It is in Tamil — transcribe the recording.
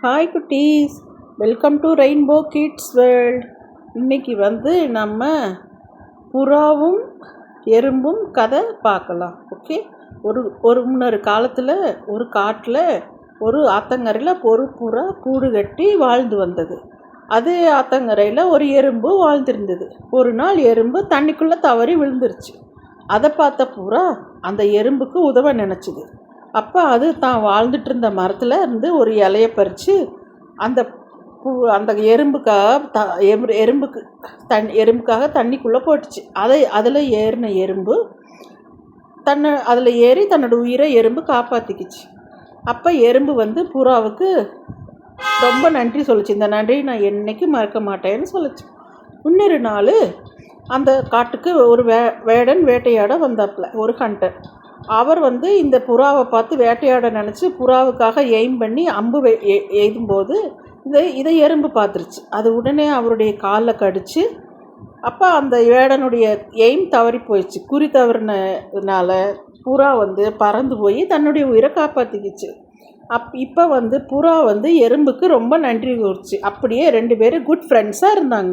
ஹாய் குட்டீஸ், welcome to rainbow kids world. இன்றைக்கி நம்ம புறாவும் எறும்பும் கதை பார்க்கலாம். ஓகே. ஒரு முன்னொரு காலத்தில் ஒரு காட்டில் ஒரு ஆத்தங்கரையில் ஒரு புறா கூடு கட்டி வாழ்ந்து வந்தது. அதே ஆத்தங்கரையில் ஒரு எறும்பு வாழ்ந்துருந்தது. ஒரு நாள் எறும்பு தண்ணிக்குள்ளே தவறி விழுந்துருச்சு. அதை பார்த்த புறா அந்த எறும்புக்கு உதவ நினச்சிது. அப்போ அது தான் வாழ்ந்துட்டு இருந்த மரத்தில் இருந்து ஒரு இலையை பறித்து அந்த அந்த எறும்புக்காக தண்ணிக்குள்ளே போட்டுச்சு. அதில் ஏறின எறும்பு அதில் ஏறி தன்னோட உயிரை எறும்பு காப்பாற்றிக்கிச்சு. அப்போ எறும்பு புறாவுக்கு ரொம்ப நன்றி சொல்லிச்சு. இந்த நன்றி நான் என்றைக்கும் மறக்க மாட்டேன்னு சொல்லிச்சு. இன்னொரு நாள் அந்த காட்டுக்கு ஒரு வேடன் வேட்டையாட வந்தாப்புல, ஒரு ஹண்டர். அவர் இந்த புறாவை பார்த்து வேட்டையாட நினச்சி புறாவுக்காக எய்ம் பண்ணி அம்பு எய்தும்போது இதை எறும்பு பார்த்துருச்சு. அது உடனே அவருடைய காலில் கடிச்சு. அப்போ அந்த வேடனுடைய எய்ம் தவறி போயிடுச்சு. குறி தவறினால புறா பறந்து போய் தன்னுடைய உயிரை காப்பாற்றிக்கிச்சு. இப்போ புறா எறும்புக்கு ரொம்ப நன்றி கூறுச்சு. அப்படியே 2 பேரும் குட் ஃப்ரெண்ட்ஸாக இருந்தாங்க.